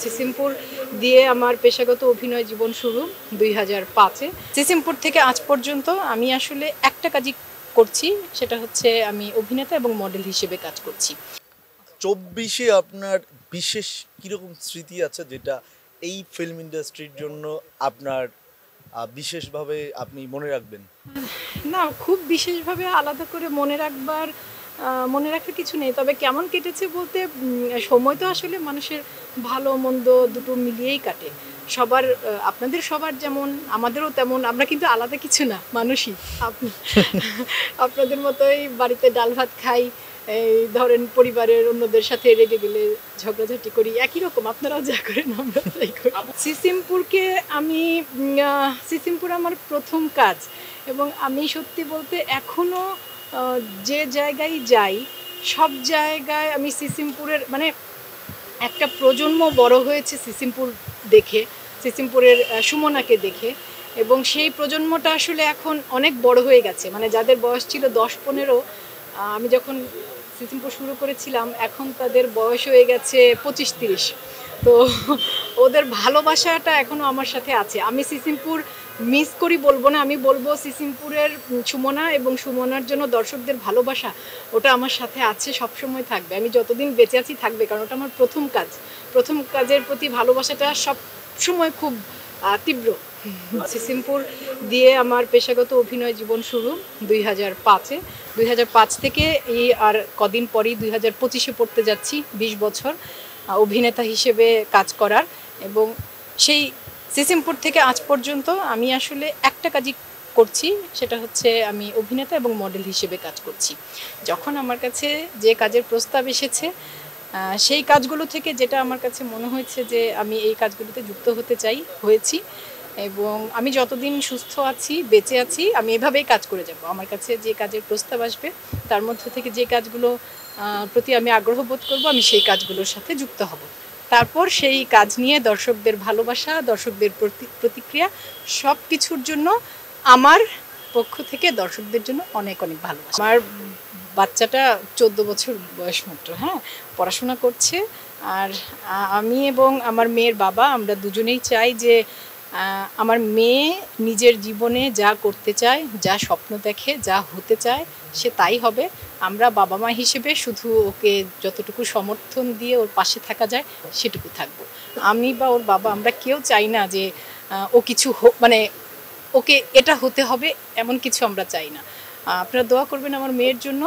সিসিমপুর দিয়ে আমার পেশাগত অভিনয় জীবন শুরু 2005-এ। সিসিমপুর থেকে আজ পর্যন্ত আমি আসলে একটা কাজই করছি, সেটা হচ্ছে আমি অভিনেতা এবং মডেল হিসেবে কাজ করছি। 24-এ আপনার বিশেষ কীরকম স্মৃতি আছে যেটা এই ফিল্ম ইন্ডাস্ট্রির জন্য আপনার বিশেষভাবে আপনি মনে রাখবেন? না, খুব বিশেষভাবে আলাদা করে মনে রাখার কিছু নেই। তবে কেমন কেটেছে বলতে সময় তো আসলে মানুষের ভালো মন্দ দুটো মিলিয়েই কাটে। আপনাদের সবার যেমন আমাদেরও তেমন, আমরা কিন্তু আলাদা কিছু না, মানুষই। আপনাদের মতোই বাড়িতে ডাল ভাত খাই, এই ধরেন পরিবারের অন্যদের সাথে রেগে গেলে ঝগড়াঝাটি করি, একই রকম আপনারাও যা করেন আমরা তাই করি। সিসিমপুর আমার প্রথম কাজ, এবং আমি সত্যি বলতে এখনও যে জায়গায় যাই সব জায়গায় আমি সিসিমপুরের একটা প্রজন্ম বড় হয়েছে সিসিমপুর দেখে, সিসিমপুরের সুমনাকে দেখে, এবং সেই প্রজন্মটা আসলে এখন অনেক বড় হয়ে গেছে। যাদের বয়স ছিল 10-15, আমি যখন সিসিমপুর শুরু করেছিলাম, এখন তাদের বয়স হয়ে গেছে 25-30। তো ওদের ভালোবাসাটা এখনও আমার সাথে আছে। আমি সিসিমপুর মিস করি বলবো না, আমি বলবো সিসিমপুরের সুমনা এবং সুমনার জন্য দর্শকদের ভালোবাসা ওটা আমার সাথে আছে, সবসময় থাকবে। আমি যতদিন বেঁচে আছি থাকবে, কারণ ওটা আমার প্রথম কাজের প্রতি ভালোবাসাটা সব সময় খুব তীব্র। সিসিমপুর দিয়ে আমার পেশাগত অভিনয় জীবন শুরু 2005-এ। 2005 থেকে এই আর কদিন পরেই 2025-এ পড়তে যাচ্ছি 20 বছর অভিনেতা হিসেবে কাজ করার। এবং সেই সিসিমপুর থেকে আজ পর্যন্ত আমি আসলে একটা কাজই করছি, সেটা হচ্ছে আমি অভিনেতা এবং মডেল হিসেবে কাজ করছি। যখন আমার কাছে যে কাজের প্রস্তাব এসেছে, সেই কাজগুলো থেকে যেটা আমার কাছে মনে হয়েছে যে আমি এই কাজগুলোতে যুক্ত হয়েছি, এবং আমি যতদিন সুস্থ আছি, বেঁচে আছি, আমি এভাবেই কাজ করে যাব। আমার কাছে যে কাজের প্রস্তাব আসবে তার মধ্যে থেকে যে কাজগুলো প্রতি আমি আগ্রহ বোধ করব, আমি সেই কাজগুলোর সাথে যুক্ত হব। তারপর সেই কাজ নিয়ে দর্শকদের ভালোবাসা, দর্শকদের প্রতিক্রিয়া, সব কিছুর জন্য আমার পক্ষ থেকে দর্শকদের জন্য অনেক অনেক ভালোবাসা। আমার বাচ্চাটা 14 বছর বয়স মাত্র, পড়াশোনা করছে। আর আমি এবং আমার মেয়ের বাবা, আমরা দুজনেই চাই যে আমার মেয়ে নিজের জীবনে যা করতে চায়, যা স্বপ্ন দেখে, যা হতে চায়, সে তাই হবে। আমরা বাবা মা হিসেবে শুধু ওকে যতটুকু সমর্থন দিয়ে ওর পাশে থাকা যায় সেটুকু থাকবো। আমি বা ওর বাবা, আমরা কেউ চাই না যে ও কিছু ওকে এটা হতে হবে, এমন কিছু আমরা চাই না। আপনারা দোয়া করবেন আমার মেয়ের জন্য।